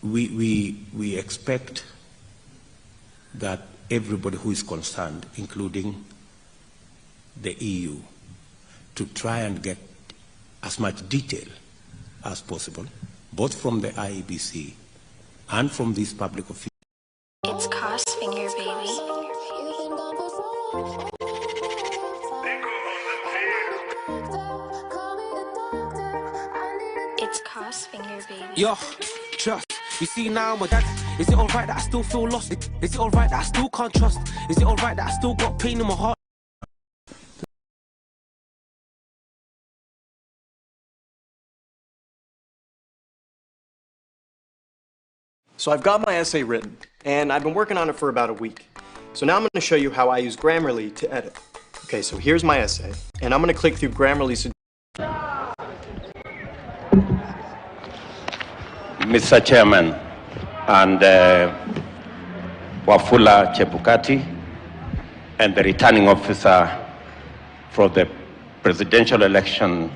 we expect that everybody who is concerned, including the EU, to try and get as much detail as possible, both from the IEBC and from these public officials. It's Cost Finger, baby. It's Cost Finger, baby. Yo, trust. You see now my dad. Is it alright that I still feel lost? Is it alright that I still can't trust? Is it alright that I still got pain in my heart? So I've got my essay written, and I've been working on it for about a week. So now I'm going to show you how I use Grammarly to edit. Okay, so here's my essay, and I'm going to click through Grammarly's. Mr. Chairman and Wafula Chebukati and the returning officer for the presidential election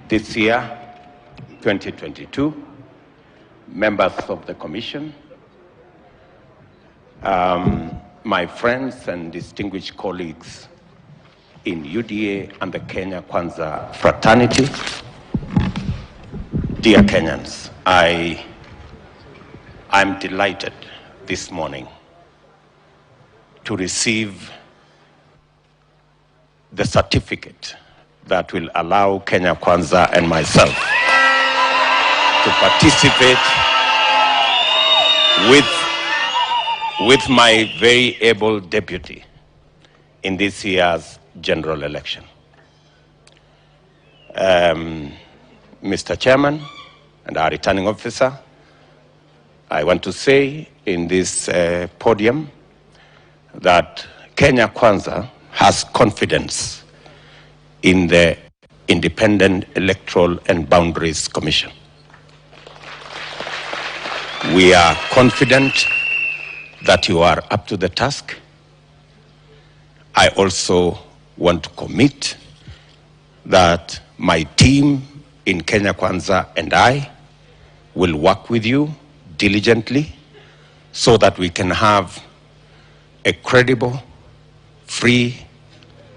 this year, 2022, members of the commission, my friends and distinguished colleagues in UDA and the Kenya Kwanza fraternity, dear Kenyans, I'm delighted this morning to receive the certificate that will allow Kenya Kwanza and myself to participate with my very able deputy in this year's general election. Mr. Chairman and our returning officer, I want to say in this podium that Kenya Kwanza has confidence in the Independent Electoral and Boundaries Commission. We are confident that you are up to the task. I also want to commit that my team in Kenya Kwanza and I will work with you diligently so that we can have a credible, free,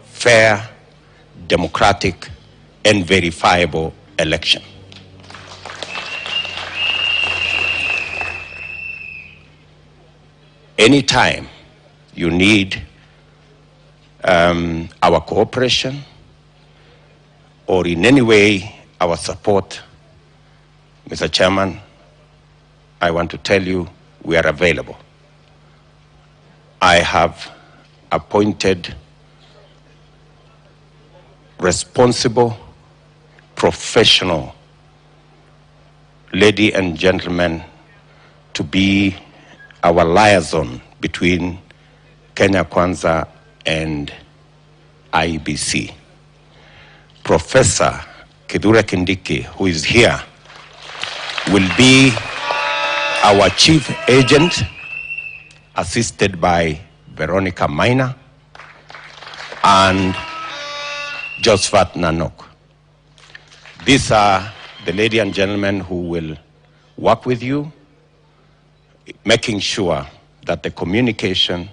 fair, democratic, and verifiable election. Anytime you need our cooperation or in any way our support, Mr. Chairman, I want to tell you we are available. I have appointed responsible, professional ladies and gentlemen to be our liaison between Kenya Kwanza and IEBC. Professor Kithure Kindiki, who is here, will be our chief agent, assisted by Veronica Maina and Josephat Nanok. These are the ladies and gentlemen who will work with you, making sure that the communication,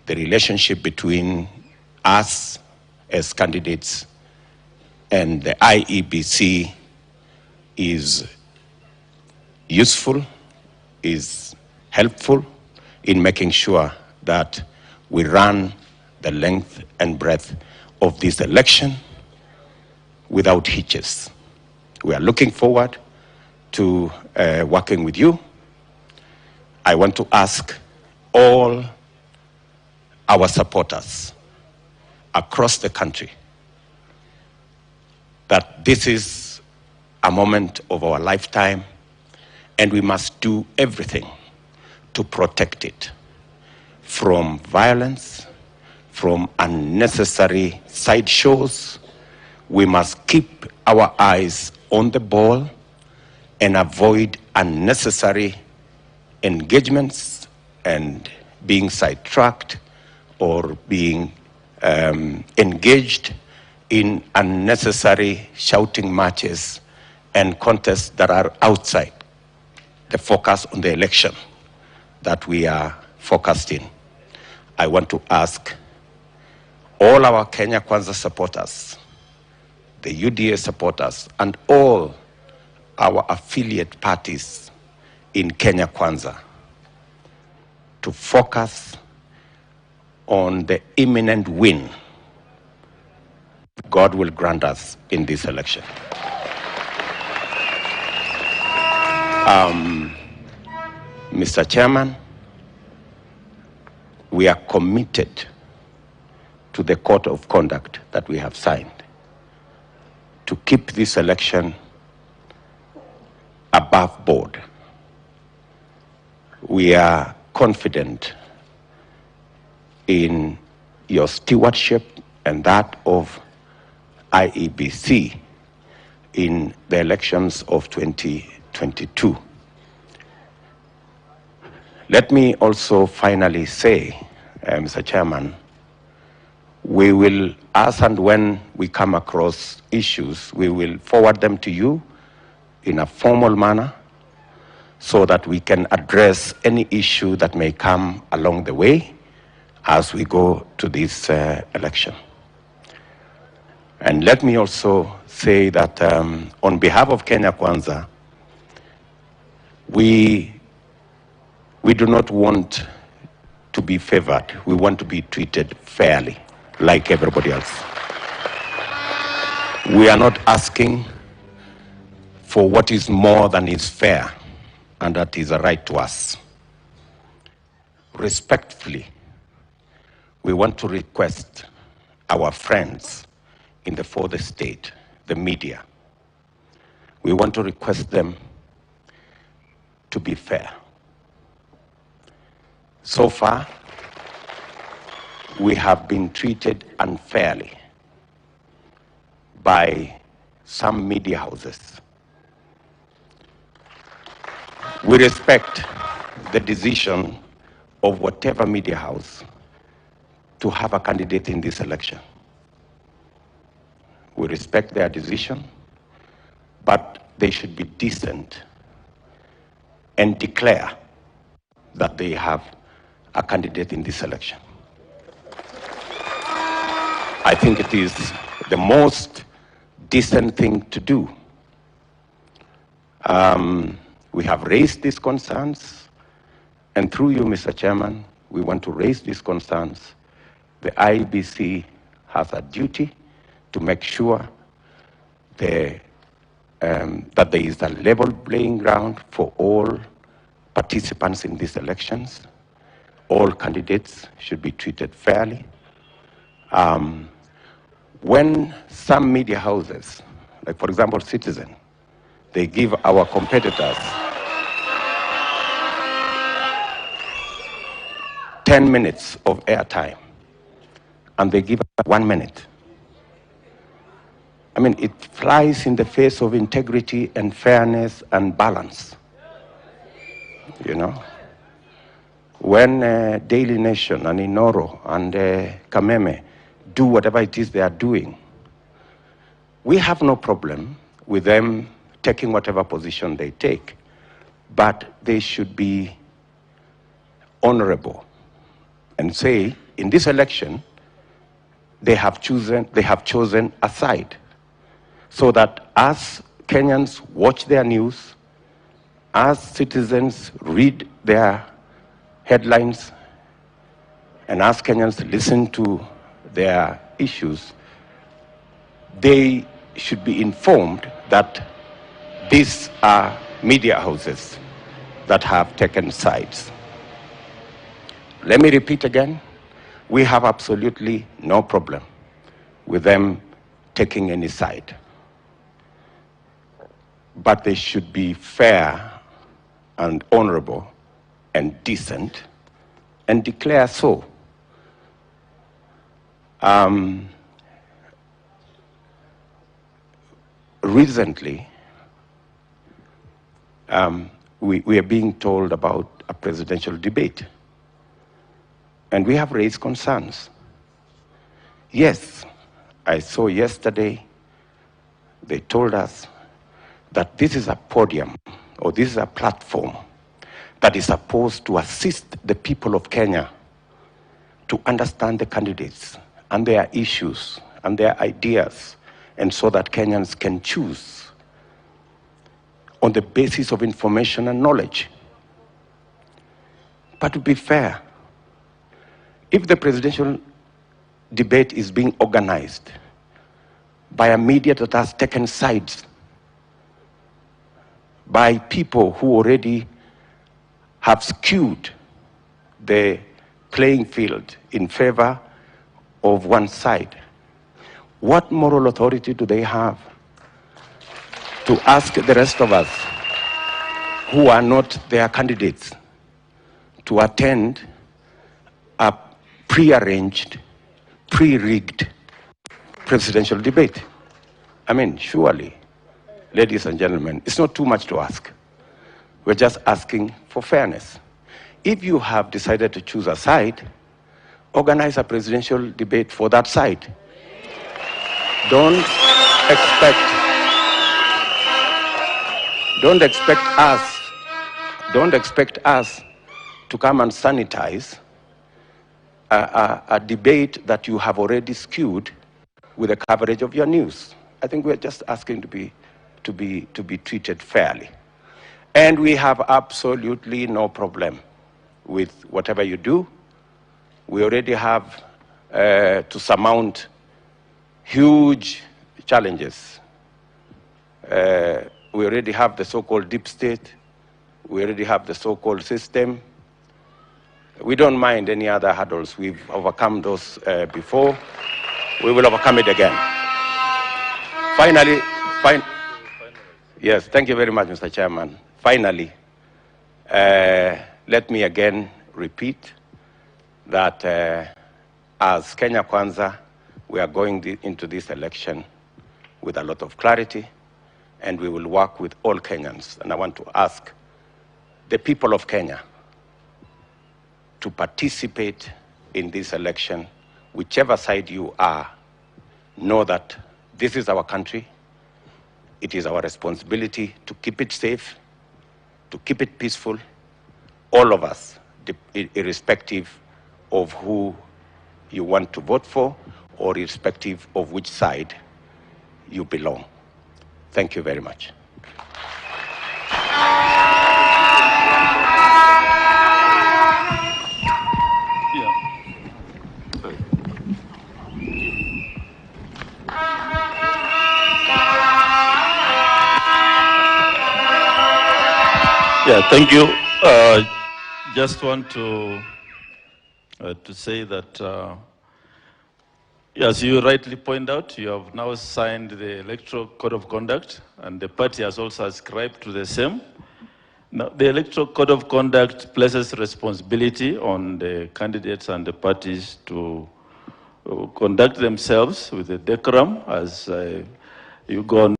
the relationship between us as candidates and the IEBC is useful, is helpful in making sure that we run the length and breadth of this election without hitches. We are looking forward to working with you. I want to ask all our supporters across the country that this is a moment of our lifetime and we must do everything to protect it from violence, from unnecessary sideshows. We must keep our eyes on the ball and avoid unnecessary engagements and being sidetracked or being engaged in unnecessary shouting matches and contests that are outside the focus on the election that we are focused in. I want to ask all our Kenya Kwanza supporters, the UDA supporters, and all our affiliate parties in Kenya Kwanza to focus on the imminent win God will grant us in this election. Mr. Chairman, we are committed to the code of conduct that we have signed to keep this election above board. We are confident in your stewardship and that of IEBC in the elections of 2022. Let me also finally say, Mr. Chairman, we will, as and when we come across issues, we will forward them to you in a formal manner so that we can address any issue that may come along the way as we go to this election. And let me also say that on behalf of Kenya Kwanza, we do not want to be favored. We want to be treated fairly, like everybody else. We are not asking for what is more than is fair, and that is a right to us. Respectfully, we want to request our friends in the fourth estate, the media. We want to request them to be fair. So far, we have been treated unfairly by some media houses. We respect the decision of whatever media house to have a candidate in this election. We respect their decision, but they should be decent and declare that they have a candidate in this election. I think it is the most decent thing to do. We have raised these concerns, and through you, Mr. Chairman, we want to raise these concerns. The IEBC has a duty to make sure that there is a level playing ground for all participants in these elections. All candidates should be treated fairly. When some media houses, like for example Citizen, they give our competitors 10 minutes of airtime, and they give us 1 minute. I mean, it flies in the face of integrity and fairness and balance, you know. When Daily Nation and Inoro and Kameme do whatever it is they are doing, we have no problem with them taking whatever position they take, but they should be honorable and say, in this election, they have chosen a side, so that as Kenyans watch their news, as citizens read their headlines, and as Kenyans listen to their issues, they should be informed that these are media houses that have taken sides. Let me repeat again, we have absolutely no problem with them taking any side. But they should be fair and honorable and decent and declare so. Recently, we are being told about a presidential debate, and we have raised concerns. Yes, I saw yesterday, they told us that this is a podium, or this is a platform that is supposed to assist the people of Kenya to understand the candidates and their issues and their ideas, and so that Kenyans can choose on the basis of information and knowledge. But to be fair, if the presidential debate is being organized by a media that has taken sides, by people who already have skewed the playing field in favor of one side, what moral authority do they have to ask the rest of us who are not their candidates to attend a pre-arranged, pre-rigged presidential debate? I mean, surely, ladies and gentlemen, it's not too much to ask. We're just asking for fairness. If you have decided to choose a side, organize a presidential debate for that side. Don't expect us to come and sanitize a debate that you have already skewed with the coverage of your news. I think we're just asking to be treated fairly. And we have absolutely no problem with whatever you do. We already have to surmount huge challenges. We already have the so-called deep state. We already have the so-called system. We don't mind any other hurdles. We've overcome those before. We will overcome it again. Finally, yes, thank you very much, Mr. Chairman. Finally, let me again repeat that as Kenya Kwanza, we are going into this election with a lot of clarity, and we will work with all Kenyans. And I want to ask the people of Kenya to participate in this election, whichever side you are. Know that this is our country. It is our responsibility to keep it safe, to keep it peaceful, all of us, irrespective of who you want to vote for or irrespective of which side you belong. Thank you very much. Yeah, thank you. Just want to say that, as you rightly point out, you have now signed the Electoral Code of Conduct, and the party has also ascribed to the same. Now, the Electoral Code of Conduct places responsibility on the candidates and the parties to conduct themselves with a decorum as you go on.